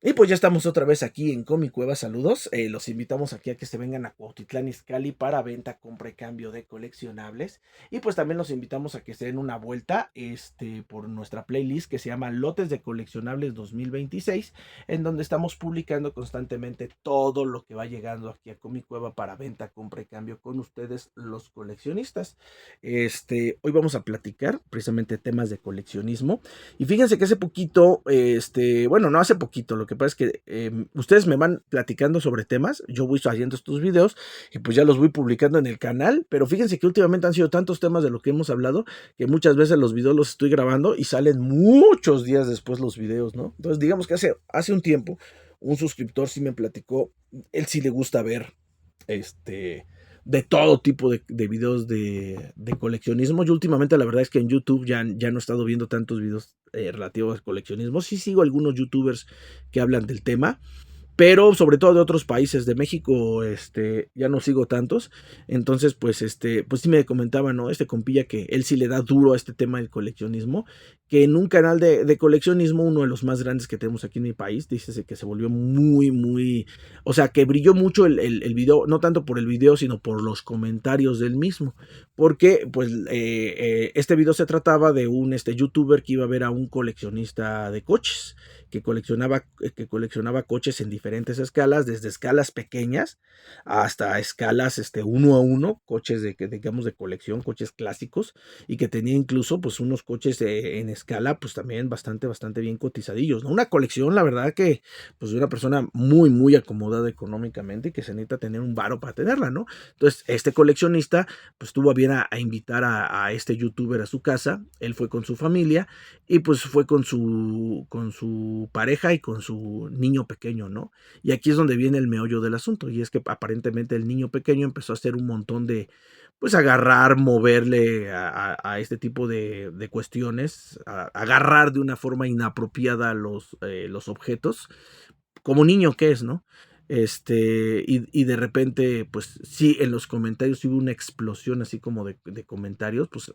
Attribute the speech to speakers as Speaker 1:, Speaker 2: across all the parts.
Speaker 1: Y pues ya estamos otra vez aquí en Comi Cueva, saludos. Los invitamos aquí a que se vengan a Cuautitlán Izcalli para venta, compra y cambio de coleccionables. Y pues también los invitamos a que se den una vuelta por nuestra playlist que se llama Lotes de Coleccionables 2026, en donde estamos publicando constantemente todo lo que va llegando aquí a Comi Cueva para venta, compra y cambio con ustedes los coleccionistas. Hoy vamos a platicar precisamente temas de coleccionismo. Y fíjense que hace poquito, bueno, no hace poquito, lo que pasa es que ustedes me van platicando sobre temas, yo voy haciendo estos videos y pues ya los voy publicando en el canal, pero fíjense que últimamente han sido tantos temas de lo que hemos hablado que muchas veces los videos los estoy grabando y salen muchos días después los videos, ¿no? Entonces digamos que hace un tiempo un suscriptor sí me platicó, él sí le gusta ver este, de todo tipo de videos de coleccionismo. Yo últimamente la verdad es que en YouTube ya no he estado viendo tantos videos relativos al coleccionismo. Sí sigo algunos youtubers que hablan del tema, pero sobre todo de otros países. De México, ya no sigo tantos. Entonces, pues sí me comentaba, ¿no? Este compilla que él sí le da duro a este tema del coleccionismo, que en un canal de coleccionismo, uno de los más grandes que tenemos aquí en mi país, dice que se volvió muy, o sea, que brilló mucho el video, no tanto por el video, sino por los comentarios del mismo, porque pues este video se trataba de un youtuber que iba a ver a un coleccionista de coches que coleccionaba coches en diferentes escalas, desde escalas pequeñas hasta escalas 1 a 1, coches digamos de colección, coches clásicos, y que tenía incluso pues unos coches en escala pues también bastante bien cotizadillos, ¿no? Una colección, la verdad que pues de una persona muy acomodada económicamente y que se necesita tener un varo para tenerla, ¿no? Entonces este coleccionista pues tuvo a bien a invitar a este youtuber a su casa, él fue con su familia y pues fue con su pareja y con su niño pequeño, ¿no? Y aquí es donde viene el meollo del asunto, y es que aparentemente el niño pequeño empezó a hacer un montón de, pues agarrar, moverle a este tipo de cuestiones, agarrar de una forma inapropiada los objetos, como niño que es, ¿no? Y de repente, pues sí, en los comentarios hubo una explosión así como de comentarios, pues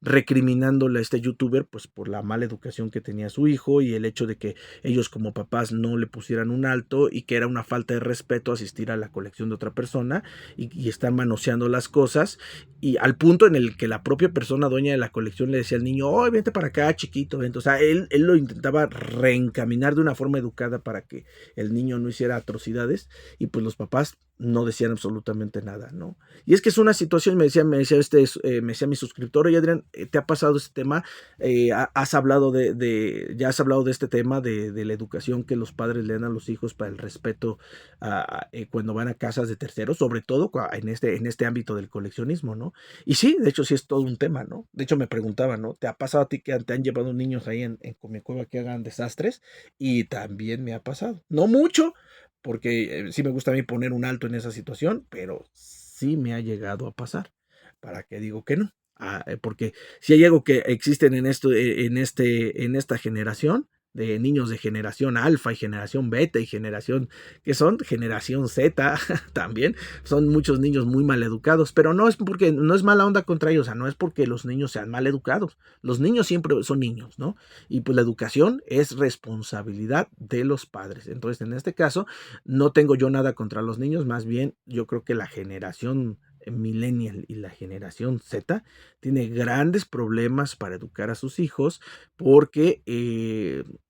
Speaker 1: recriminándole a este youtuber, pues por la mala educación que tenía su hijo y el hecho de que ellos como papás no le pusieran un alto y que era una falta de respeto asistir a la colección de otra persona y están manoseando las cosas, y al punto en el que la propia persona dueña de la colección le decía al niño, oh, vente para acá, chiquito, vente. O sea, él lo intentaba reencaminar de una forma educada para que el niño no hiciera atrocidades, y pues los papás no decían absolutamente nada, ¿no? Y es que es una situación, me decía mi suscriptor, oye Adrián, ¿te ha pasado este tema? ¿Has hablado ya has hablado de este tema de la educación que los padres le dan a los hijos para el respeto cuando van a casas de terceros, sobre todo en este ámbito del coleccionismo, ¿no? Y sí, de hecho sí es todo un tema, ¿no? De hecho me preguntaba, ¿no? ¿Te ha pasado a ti que te han llevado niños ahí en Comicueva que hagan desastres? Y también me ha pasado. No mucho, porque sí me gusta a mí poner un alto en esa situación, pero sí me ha llegado a pasar. ¿Para qué digo que no? Porque si hay algo que existen en esta generación de niños de generación alfa y generación beta y generación que son generación Z también, son muchos niños muy mal educados, pero no es porque no es mala onda contra ellos, o sea, no es porque los niños sean mal educados, los niños siempre son niños, ¿no? Y pues la educación es responsabilidad de los padres. Entonces, en este caso, no tengo yo nada contra los niños, más bien yo creo que la generación millennial y la generación Z tiene grandes problemas para educar a sus hijos porque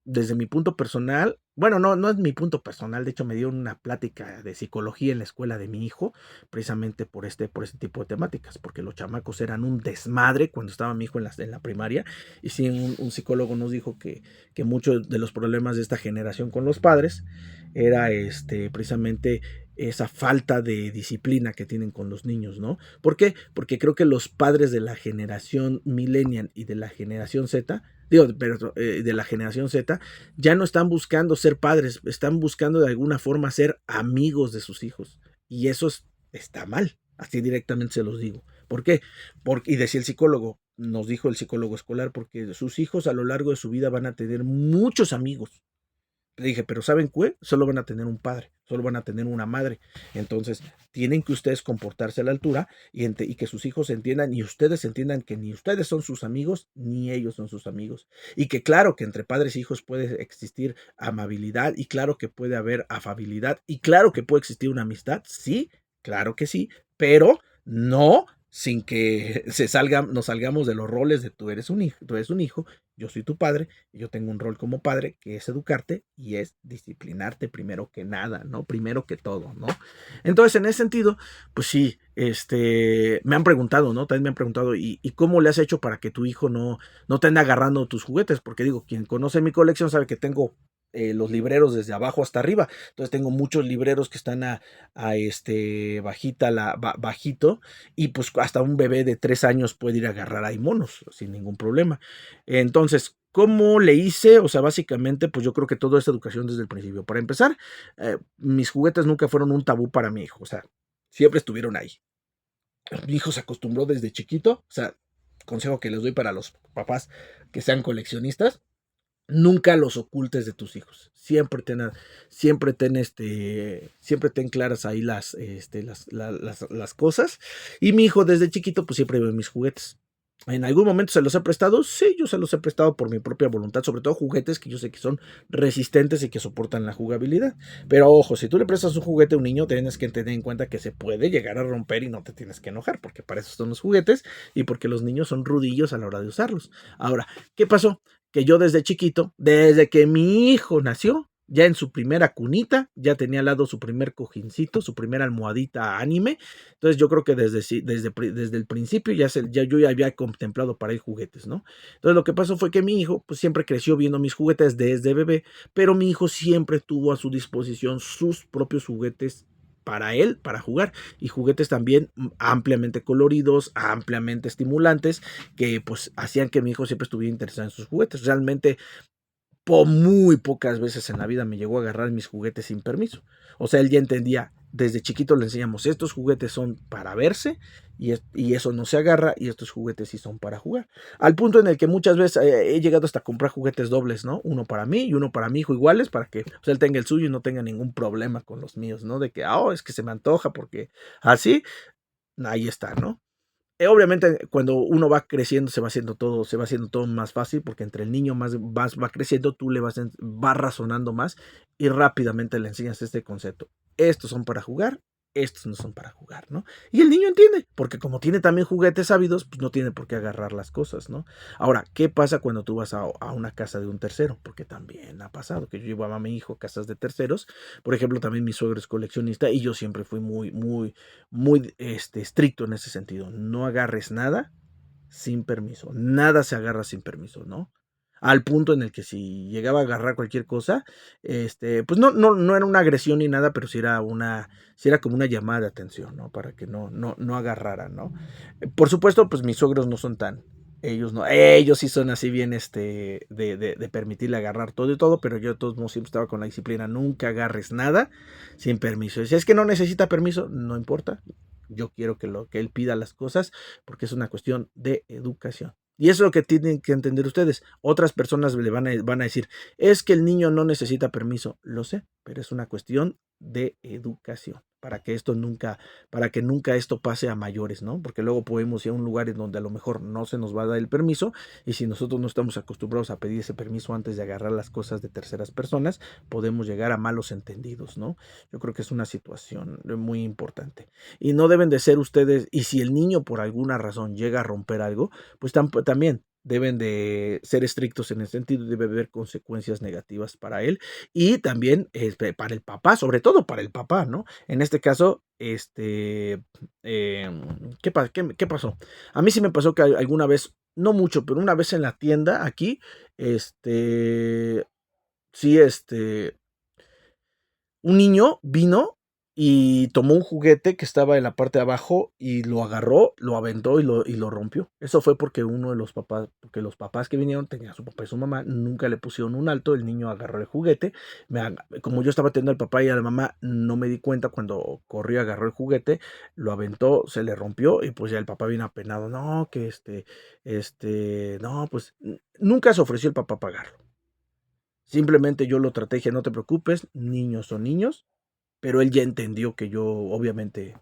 Speaker 1: desde mi punto personal, bueno, no es mi punto personal, de hecho me dio una plática de psicología en la escuela de mi hijo, precisamente por este tipo de temáticas, porque los chamacos eran un desmadre cuando estaba mi hijo en la primaria, y sí, un psicólogo nos dijo que muchos de los problemas de esta generación con los padres era precisamente esa falta de disciplina que tienen con los niños, ¿no? ¿Por qué? Porque creo que los padres de la generación millennial y de la generación Z, de la generación Z, ya no están buscando ser padres, están buscando de alguna forma ser amigos de sus hijos. Y eso está mal, así directamente se los digo. ¿Por qué? Y decía el psicólogo, nos dijo el psicólogo escolar, porque sus hijos a lo largo de su vida van a tener muchos amigos. Le dije, pero ¿saben qué? Solo van a tener un padre. solo van a tener una madre. Entonces, tienen que ustedes comportarse a la altura y que sus hijos entiendan y ustedes entiendan que ni ustedes son sus amigos, ni ellos son sus amigos. Y que claro que entre padres e hijos puede existir amabilidad y claro que puede haber afabilidad y claro que puede existir una amistad, sí, claro que sí, pero no sin que nos salgamos de los roles de tú eres un hijo, yo soy tu padre, y yo tengo un rol como padre que es educarte y es disciplinarte primero que nada, ¿no? Primero que todo, ¿no? Entonces, en ese sentido, pues sí, me han preguntado, ¿no? También me han preguntado, ¿y cómo le has hecho para que tu hijo no te ande agarrando tus juguetes? Porque digo, quien conoce mi colección sabe que tengo los libreros desde abajo hasta arriba. Entonces tengo muchos libreros que están bajito y pues hasta un bebé de 3 años puede ir a agarrar ahí monos sin ningún problema. Entonces, ¿cómo le hice? O sea, básicamente, pues yo creo que toda esta educación desde el principio. Para empezar, mis juguetes nunca fueron un tabú para mi hijo. O sea, siempre estuvieron ahí. Mi hijo se acostumbró desde chiquito. O sea, consejo que les doy para los papás que sean coleccionistas. Nunca los ocultes de tus hijos. Siempre ten claras ahí las cosas. Y mi hijo desde chiquito, pues siempre ve mis juguetes. ¿En algún momento se los he prestado? Sí, yo se los he prestado por mi propia voluntad, sobre todo juguetes que yo sé que son resistentes y que soportan la jugabilidad. Pero ojo, si tú le prestas un juguete a un niño, tienes que tener en cuenta que se puede llegar a romper y no te tienes que enojar, porque para eso son los juguetes y porque los niños son rudillos a la hora de usarlos. Ahora, ¿qué pasó? Que yo desde chiquito, desde que mi hijo nació, ya en su primera cunita, ya tenía al lado su primer cojincito, su primera almohadita anime. Entonces yo creo que desde el principio yo ya había contemplado para él juguetes, ¿no? Entonces lo que pasó fue que mi hijo pues siempre creció viendo mis juguetes desde bebé, pero mi hijo siempre tuvo a su disposición sus propios juguetes para él, para jugar, y juguetes también ampliamente coloridos, ampliamente estimulantes, que pues hacían que mi hijo siempre estuviera interesado en sus juguetes. Realmente muy pocas veces en la vida me llegó a agarrar mis juguetes sin permiso. O sea, él ya entendía, desde chiquito le enseñamos, estos juguetes son para verse y eso no se agarra y estos juguetes sí son para jugar. Al punto en el que muchas veces he llegado hasta comprar juguetes dobles, ¿no? Uno para mí y uno para mi hijo iguales, para que pues, él tenga el suyo y no tenga ningún problema con los míos, ¿no? De que, es que se me antoja porque así, ahí está, ¿no? Obviamente, cuando uno va creciendo, se va haciendo todo más fácil, porque entre el niño más va creciendo, tú vas razonando más y rápidamente le enseñas este concepto. Estos son para jugar, estos no son para jugar, ¿no? Y el niño entiende, porque como tiene también juguetes ávidos, pues no tiene por qué agarrar las cosas, ¿no? Ahora, ¿qué pasa cuando tú vas a una casa de un tercero? Porque también ha pasado que yo llevaba a mi hijo a casas de terceros. Por ejemplo, también mi suegro es coleccionista y yo siempre fui muy estricto en ese sentido. No agarres nada sin permiso. Nada se agarra sin permiso, ¿no? Al punto en el que si llegaba a agarrar cualquier cosa, pues no era una agresión ni nada, pero sí era como una llamada de atención, ¿no? Para que no agarrara, ¿no? Por supuesto, pues mis suegros no son ellos no, ellos sí son así bien, de permitirle agarrar todo y todo, pero yo de todos modos siempre estaba con la disciplina, nunca agarres nada sin permiso. Si es que no necesita permiso, no importa, yo quiero que él pida las cosas porque es una cuestión de educación. Y eso es lo que tienen que entender ustedes. Otras personas le van a decir, es que el niño no necesita permiso. Lo sé, pero es una cuestión de educación para que nunca esto pase a mayores, ¿no? Porque luego podemos ir a un lugar en donde a lo mejor no se nos va a dar el permiso y si nosotros no estamos acostumbrados a pedir ese permiso antes de agarrar las cosas de terceras personas, podemos llegar a malos entendidos, ¿no? Yo creo que es una situación muy importante. Y no deben de ser ustedes, y si el niño por alguna razón llega a romper algo, pues también deben de ser estrictos en ese sentido, debe haber consecuencias negativas para él y también para el papá, sobre todo para el papá, ¿no? En este caso, ¿qué pasó? A mí sí me pasó que alguna vez, no mucho, pero una vez en la tienda aquí, sí, un niño vino y tomó un juguete que estaba en la parte de abajo y lo agarró, lo aventó y lo rompió. Eso fue porque porque los papás que vinieron, tenían su papá y su mamá, nunca le pusieron un alto, el niño agarró el juguete, como yo estaba atendiendo al papá y a la mamá, no me di cuenta cuando corrió, agarró el juguete, lo aventó, se le rompió y pues ya el papá vino apenado, no, que no, pues nunca se ofreció el papá a pagarlo. Simplemente yo lo traté, dije, no te preocupes, niños son niños, pero él ya entendió que yo, obviamente,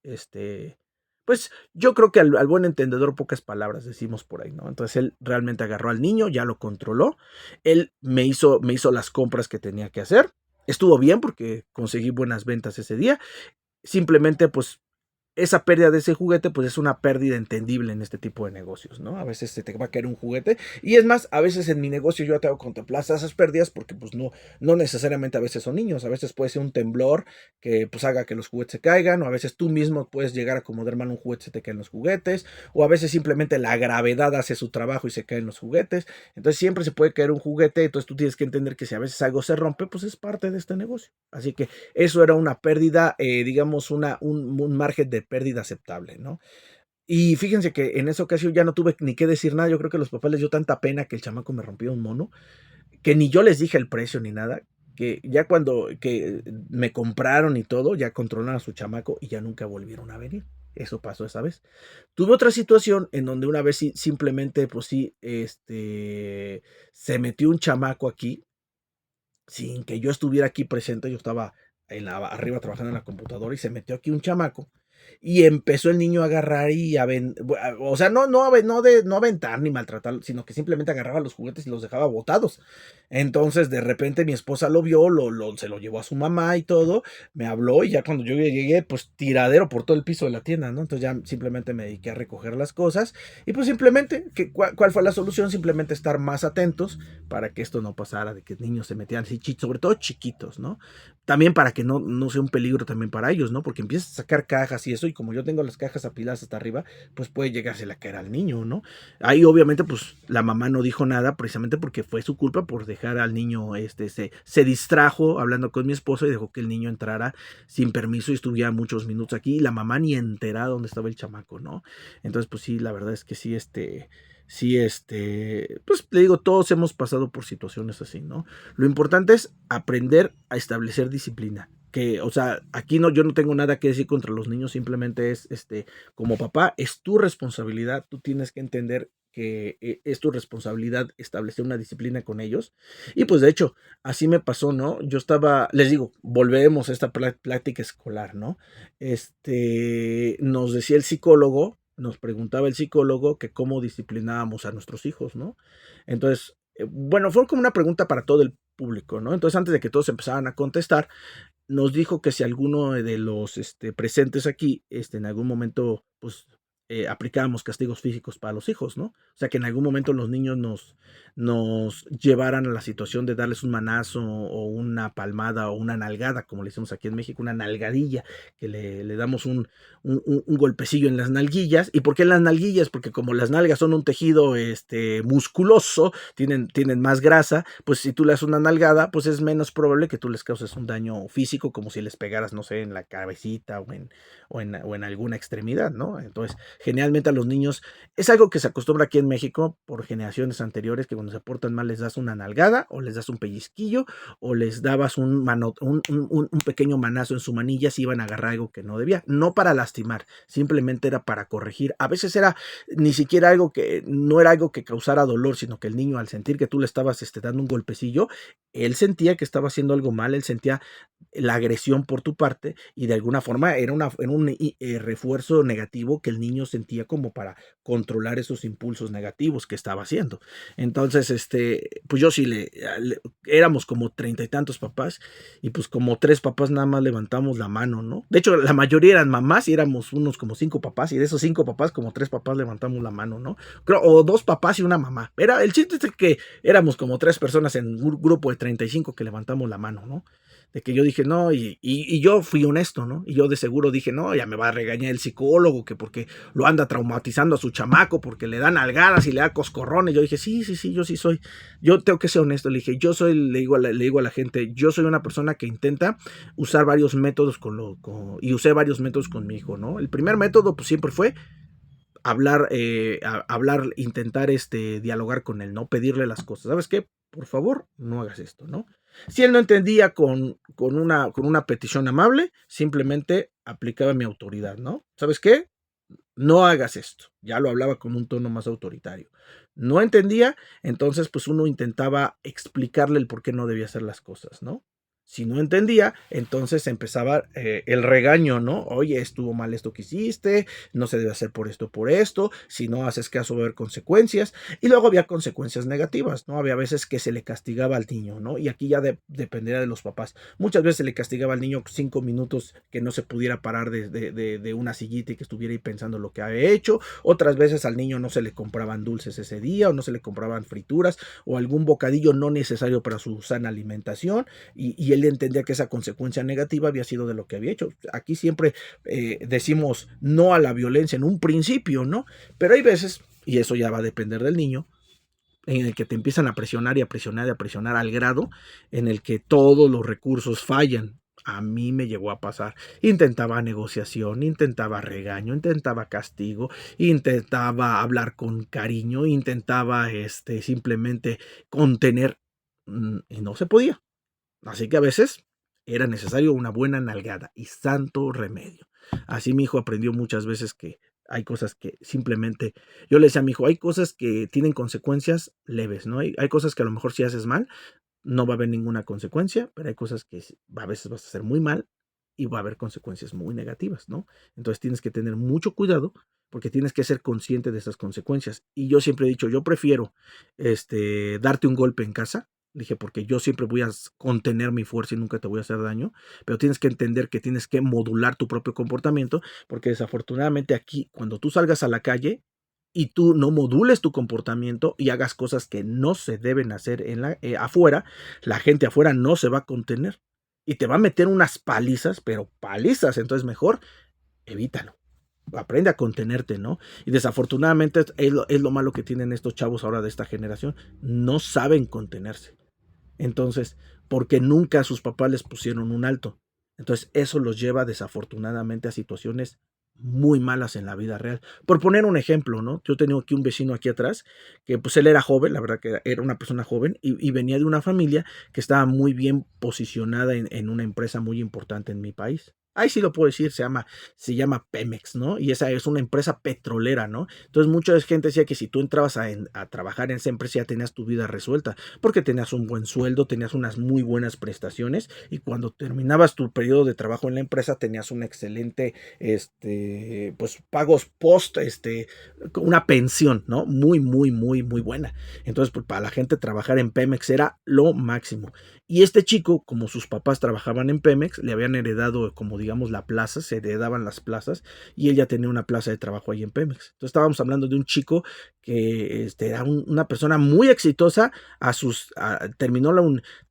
Speaker 1: este, pues yo creo que al buen entendedor pocas palabras decimos por ahí, ¿no? Entonces él realmente agarró al niño, ya lo controló, él me hizo las compras que tenía que hacer, estuvo bien porque conseguí buenas ventas ese día, simplemente pues esa pérdida de ese juguete, pues es una pérdida entendible en este tipo de negocios, ¿no? A veces se te va a caer un juguete. Y es más, a veces en mi negocio yo tengo contempladas esas pérdidas porque pues no necesariamente a veces son niños. A veces puede ser un temblor que pues haga que los juguetes se caigan. O a veces tú mismo puedes llegar a acomodar mal un juguete y se te caen los juguetes. O a veces simplemente la gravedad hace su trabajo y se caen los juguetes. Entonces siempre se puede caer un juguete. Entonces tú tienes que entender que si a veces algo se rompe, pues es parte de este negocio. Así que eso era una pérdida, digamos, un margen de pérdida aceptable, ¿no? Y fíjense que en esa ocasión ya no tuve ni que decir nada. Yo creo que a los papás les dio tanta pena que el chamaco me rompió un mono, que ni yo les dije el precio ni nada, que ya cuando que me compraron y todo, ya controlaron a su chamaco y ya nunca volvieron a venir. Eso pasó esa vez. Tuve otra situación en donde una vez sí, simplemente, pues sí, se metió un chamaco aquí sin que yo estuviera aquí presente. Yo estaba arriba trabajando en la computadora y se metió aquí un chamaco y empezó el niño a agarrar y o sea, no aventar ni maltratar, sino que simplemente agarraba los juguetes y los dejaba botados. Entonces, de repente mi esposa lo vio, se lo llevó a su mamá y todo, me habló y ya cuando yo llegué, pues tiradero por todo el piso de la tienda, ¿no? Entonces ya simplemente me dediqué a recoger las cosas y pues simplemente, ¿cuál fue la solución? Simplemente estar más atentos para que esto no pasara, de que niños se metieran así, sobre todo chiquitos, ¿no? También para que no sea un peligro también para ellos, ¿no? Porque empiezas a sacar cajas y eso, y como yo tengo las cajas apiladas hasta arriba, pues puede llegarse a caer al niño, ¿no? Ahí obviamente pues la mamá no dijo nada precisamente porque fue su culpa por dejar al niño, se distrajo hablando con mi esposo y dejó que el niño entrara sin permiso y estuviera muchos minutos aquí y la mamá ni enterada dónde estaba el chamaco, ¿no? Entonces pues sí, la verdad es que sí, sí, pues le digo, todos hemos pasado por situaciones así, ¿no? Lo importante es aprender a establecer disciplina. Que, o sea, aquí yo no tengo nada que decir contra los niños, simplemente es, como papá, es tu responsabilidad, tú tienes que entender que es tu responsabilidad establecer una disciplina con ellos. Y pues de hecho, así me pasó, ¿no? Yo estaba, les digo, volvemos a esta plática escolar, ¿no? Nos decía el psicólogo, nos preguntaba el psicólogo que cómo disciplinábamos a nuestros hijos, ¿no? Entonces, bueno, fue como una pregunta para todo el público, ¿no? Entonces, antes de que todos empezaran a contestar, nos dijo que si alguno de los presentes aquí, en algún momento, pues, aplicábamos castigos físicos para los hijos, ¿no? O sea, que en algún momento los niños nos llevaran a la situación de darles un manazo o una palmada o una nalgada, como le decimos aquí en México, una nalgadilla, que le damos un golpecillo en las nalguillas. ¿Y por qué en las nalguillas? Porque como las nalgas son un tejido musculoso, tienen más grasa, pues si tú le das una nalgada, pues es menos probable que tú les causes un daño físico, como si les pegaras, no sé, en la cabecita o en alguna extremidad, ¿no? Entonces, generalmente a los niños es algo que se acostumbra aquí en México por generaciones anteriores, que cuando se portan mal les das una nalgada o les das un pellizquillo o les dabas un pequeño manazo en su manilla si iban a agarrar algo que no debía, no para lastimar, simplemente era para corregir. A veces era ni siquiera no era algo que causara dolor, sino que el niño, al sentir que tú le estabas dando un golpecillo, él sentía que estaba haciendo algo mal, él sentía la agresión por tu parte y de alguna forma era un refuerzo negativo que el niño sentía como para controlar esos impulsos negativos que estaba haciendo. Entonces, pues yo sí éramos como 30 y tantos papás y pues como 3 papás nada más levantamos la mano, ¿no? De hecho, la mayoría eran mamás y éramos unos como 5 papás y de esos 5 papás como 3 papás levantamos la mano, ¿no? Creo, o 2 papás y una mamá. El chiste es que éramos como 3 personas en un grupo de 35 que levantamos la mano, ¿no? De que yo dije, no, y yo fui honesto, ¿no? Y yo de seguro dije, no, ya me va a regañar el psicólogo, que porque lo anda traumatizando a su chamaco, porque le dan algadas y le da coscorrones. Yo dije, sí, yo sí soy, yo tengo que ser honesto. Le dije, le digo a la gente, yo soy una persona que intenta usar varios métodos y usé varios métodos con mi hijo, ¿no? El primer método, pues siempre fue hablar, intentar dialogar con él, ¿no? Pedirle las cosas. ¿Sabes qué? Por favor, no hagas esto, ¿no? Si él no entendía con una petición amable, simplemente aplicaba mi autoridad, ¿no? ¿Sabes qué? No hagas esto. Ya lo hablaba con un tono más autoritario. No entendía, entonces pues uno intentaba explicarle el por qué no debía hacer las cosas, ¿no? Si no entendía, entonces empezaba el regaño, ¿no? Oye, estuvo mal esto que hiciste, no se debe hacer por esto, si no haces caso va a haber consecuencias. Y luego había consecuencias negativas, ¿no? Había veces que se le castigaba al niño, ¿no? Y aquí ya dependería de los papás. Muchas veces se le castigaba al niño 5 minutos que no se pudiera parar de una sillita y que estuviera ahí pensando lo que había hecho. Otras veces al niño no se le compraban dulces ese día o no se le compraban frituras o algún bocadillo no necesario para su sana alimentación y él entendía que esa consecuencia negativa había sido de lo que había hecho. Aquí siempre decimos no a la violencia en un principio, ¿no? Pero hay veces, y eso ya va a depender del niño, en el que te empiezan a presionar y a presionar y a presionar al grado en el que todos los recursos fallan. A mí me llegó a pasar. Intentaba negociación, intentaba regaño, intentaba castigo, intentaba hablar con cariño, intentaba simplemente contener y no se podía. Así que a veces era necesario una buena nalgada y santo remedio. Así mi hijo aprendió muchas veces que hay cosas que simplemente, yo le decía a mi hijo, hay cosas que tienen consecuencias leves, ¿no? Hay cosas que a lo mejor si haces mal, no va a haber ninguna consecuencia, pero hay cosas que a veces vas a hacer muy mal y va a haber consecuencias muy negativas, ¿no? Entonces tienes que tener mucho cuidado porque tienes que ser consciente de esas consecuencias. Y yo siempre he dicho, yo prefiero darte un golpe en casa. Dije, porque yo siempre voy a contener mi fuerza y nunca te voy a hacer daño, pero tienes que entender que tienes que modular tu propio comportamiento, porque desafortunadamente aquí, cuando tú salgas a la calle y tú no modules tu comportamiento y hagas cosas que no se deben hacer afuera, la gente afuera no se va a contener y te va a meter unas palizas, pero palizas, entonces mejor evítalo. Aprende a contenerte, ¿no? Y desafortunadamente es lo malo que tienen estos chavos ahora de esta generación. No saben contenerse. Entonces, porque nunca sus papás les pusieron un alto. Entonces, eso los lleva desafortunadamente a situaciones muy malas en la vida real. Por poner un ejemplo, ¿no? Yo tenía aquí un vecino aquí atrás, que pues él era joven, la verdad que era una persona joven, y venía de una familia que estaba muy bien posicionada en una empresa muy importante en mi país. Ahí sí lo puedo decir, se llama Pemex, ¿no? Y esa es una empresa petrolera, ¿no? Entonces mucha gente decía que si tú entrabas a trabajar en esa empresa ya tenías tu vida resuelta, porque tenías un buen sueldo, tenías unas muy buenas prestaciones y cuando terminabas tu periodo de trabajo en la empresa tenías un excelente, pues pagos post, una pensión, ¿no? Muy, muy, muy, muy buena. Entonces, pues para la gente trabajar en Pemex era lo máximo. Y este chico, como sus papás trabajaban en Pemex, le habían heredado, como digamos, la plaza, se heredaban las plazas, y él ya tenía una plaza de trabajo ahí en Pemex. Entonces estábamos hablando de un chico que era una persona muy exitosa, terminó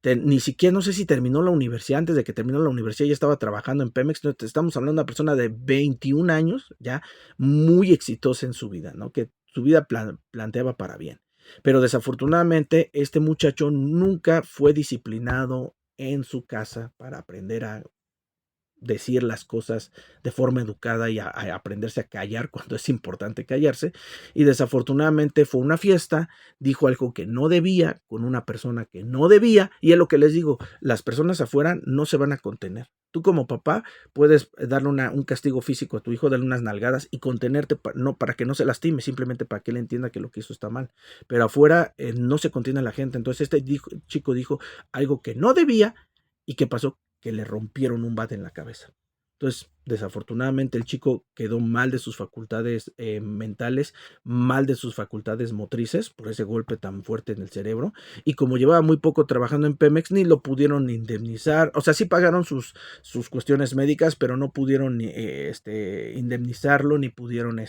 Speaker 1: ni siquiera, no sé si terminó la universidad, antes de que terminó la universidad ya estaba trabajando en Pemex. Entonces estamos hablando de una persona de 21 años, ya muy exitosa en su vida, ¿no? Que su vida planteaba para bien. Pero desafortunadamente este muchacho nunca fue disciplinado en su casa para aprender a decir las cosas de forma educada y a aprenderse a callar cuando es importante callarse. Y desafortunadamente fue una fiesta, dijo algo que no debía, con una persona que no debía, y es lo que les digo, las personas afuera no se van a contener. Tú como papá puedes darle un castigo físico a tu hijo, darle unas nalgadas y contenerte no, para que no se lastime, simplemente para que él entienda que lo que hizo está mal. Pero afuera no se contiene la gente. Entonces chico dijo algo que no debía. ¿Y qué pasó? Que le rompieron un bate en la cabeza. Entonces, desafortunadamente, el chico quedó mal de sus facultades mentales, mal de sus facultades motrices por ese golpe tan fuerte en el cerebro. Y como llevaba muy poco trabajando en Pemex, ni lo pudieron indemnizar. O sea, sí pagaron sus cuestiones médicas, pero no pudieron indemnizarlo, ni pudieron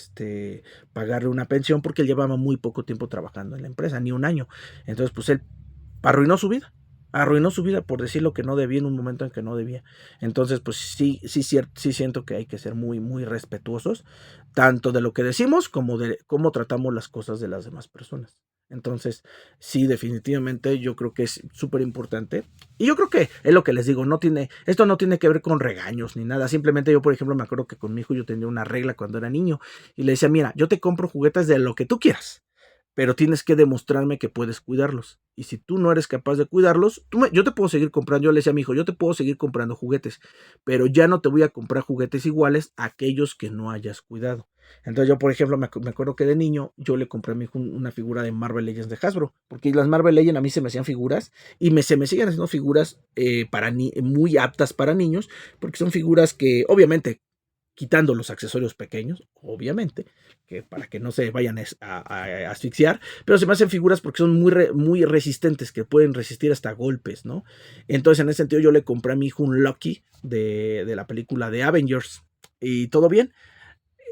Speaker 1: pagarle una pensión porque él llevaba muy poco tiempo trabajando en la empresa, ni un año. Entonces, pues él arruinó su vida. Arruinó su vida por decir lo que no debía en un momento en que no debía. Entonces, pues sí siento que hay que ser muy, muy respetuosos, tanto de lo que decimos como de cómo tratamos las cosas de las demás personas. Entonces, sí, definitivamente yo creo que es súper importante. Y yo creo que es lo que les digo, esto no tiene que ver con regaños ni nada. Simplemente yo, por ejemplo, me acuerdo que con mi hijo yo tenía una regla cuando era niño y le decía, mira, yo te compro juguetes de lo que tú quieras, pero tienes que demostrarme que puedes cuidarlos. Y si tú no eres capaz de cuidarlos, yo te puedo seguir comprando. Yo le decía a mi hijo, yo te puedo seguir comprando juguetes, pero ya no te voy a comprar juguetes iguales a aquellos que no hayas cuidado. Entonces yo, por ejemplo, me acuerdo que de niño yo le compré a mi hijo una figura de Marvel Legends de Hasbro, porque las Marvel Legends a mí se me hacían figuras y se me siguen haciendo figuras muy aptas para niños, porque son figuras que obviamente quitando los accesorios pequeños, obviamente, que para que no se vayan a asfixiar, pero se me hacen figuras porque son muy resistentes, que pueden resistir hasta golpes, ¿no? Entonces, en ese sentido, yo le compré a mi hijo un Loki de la película de Avengers y todo bien.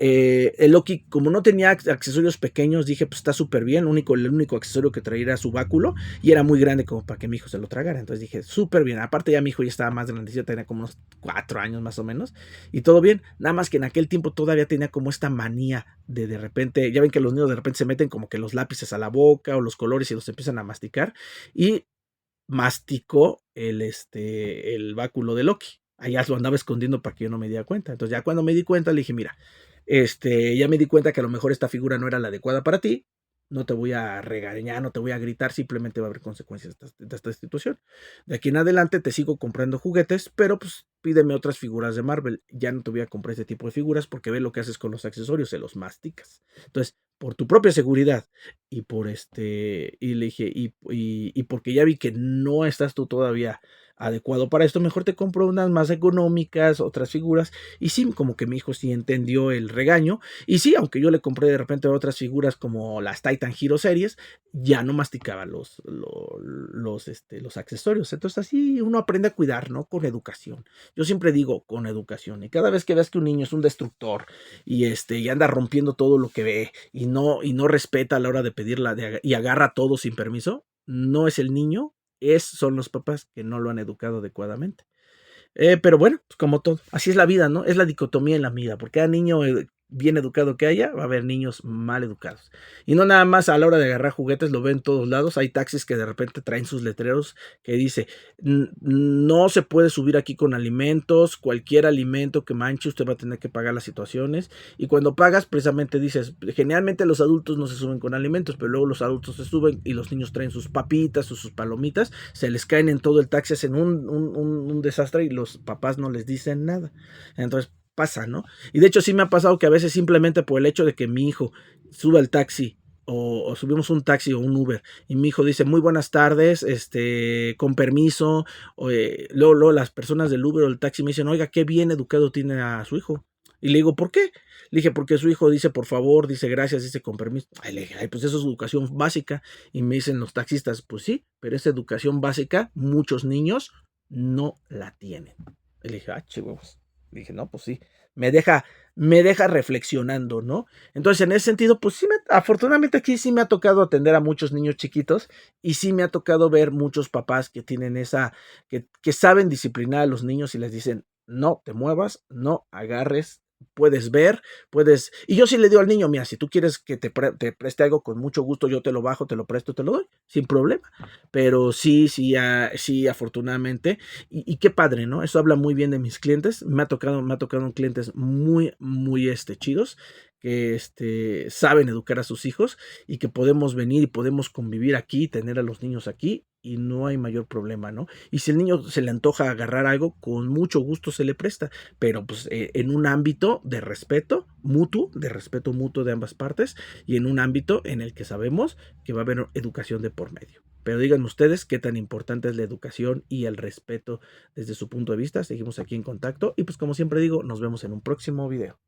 Speaker 1: El Loki, como no tenía accesorios pequeños, dije, pues está súper bien. El único accesorio que traía era su báculo y era muy grande como para que mi hijo se lo tragara. Entonces dije, súper bien. Aparte, ya mi hijo ya estaba más grandecito, tenía como unos 4 años más o menos. Y todo bien. Nada más que en aquel tiempo todavía tenía como esta manía de repente, ya ven que los niños de repente se meten como que los lápices a la boca o los colores y los empiezan a masticar. Y masticó el báculo de Loki. Allá lo andaba escondiendo para que yo no me diera cuenta. Entonces ya cuando me di cuenta le dije, mira, ya me di cuenta que a lo mejor esta figura no era la adecuada para ti. No te voy a regañar, no te voy a gritar, simplemente va a haber consecuencias de esta situación. De aquí en adelante te sigo comprando juguetes, pero pues pídeme otras figuras de Marvel. Ya no te voy a comprar este tipo de figuras porque ve lo que haces con los accesorios, se los masticas. Entonces, por tu propia seguridad y y le dije, y porque ya vi que no estás tú todavía adecuado para esto, mejor te compro unas más económicas, otras figuras. Y sí, como que mi hijo sí entendió el regaño. Y sí, aunque yo le compré de repente otras figuras como las Titan Hero Series, ya no masticaba los accesorios. Entonces así uno aprende a cuidar, ¿no? Con educación. Yo siempre digo con educación. Y cada vez que veas que un niño es un destructor y anda rompiendo todo lo que ve y no respeta a la hora de pedirla y agarra todo sin permiso, no es el niño, son los papás que no lo han educado adecuadamente. Pero bueno, pues como todo, así es la vida, ¿no? Es la dicotomía en la vida, porque cada niño bien educado que haya, va a haber niños mal educados. Y no nada más a la hora de agarrar juguetes, lo ven en todos lados. Hay taxis que de repente traen sus letreros que dice, no se puede subir aquí con alimentos, cualquier alimento que manche, usted va a tener que pagar las situaciones. Y cuando pagas, precisamente dices, generalmente los adultos no se suben con alimentos, pero luego los adultos se suben y los niños traen sus papitas o sus palomitas, se les caen en todo el taxi, hacen un desastre y los papás no les dicen nada. Entonces pasa, ¿no? Y de hecho sí me ha pasado que a veces simplemente por el hecho de que mi hijo suba al taxi o subimos un taxi o un Uber y mi hijo dice muy buenas tardes, con permiso, luego las personas del Uber o el taxi me dicen, oiga, qué bien educado tiene a su hijo. Y le digo, ¿por qué? Le dije, porque su hijo dice por favor, dice gracias, dice con permiso. Ay, le dije, ay, pues eso es educación básica. Y me dicen los taxistas, pues sí, pero esa educación básica muchos niños no la tienen. Y le dije, ah, chivos. Dije, no, pues sí, me deja reflexionando, ¿no? Entonces, en ese sentido, pues sí, afortunadamente aquí sí me ha tocado atender a muchos niños chiquitos y sí me ha tocado ver muchos papás que tienen que saben disciplinar a los niños y les dicen, no te muevas, no agarres, puedes ver, y yo sí le digo al niño, mira, si tú quieres que te preste algo con mucho gusto, yo te lo bajo, te lo presto, te lo doy, sin problema. Pero sí, afortunadamente, y qué padre, ¿no? Eso habla muy bien de mis clientes. Me ha tocado clientes muy chidos que saben educar a sus hijos y que podemos venir y podemos convivir aquí, tener a los niños aquí y no hay mayor problema, ¿no? Y si el niño se le antoja agarrar algo, con mucho gusto se le presta, pero pues en un ámbito de respeto mutuo de ambas partes y en un ámbito en el que sabemos que va a haber educación de por medio. Pero díganme ustedes qué tan importante es la educación y el respeto desde su punto de vista. Seguimos aquí en contacto y pues como siempre digo, nos vemos en un próximo video.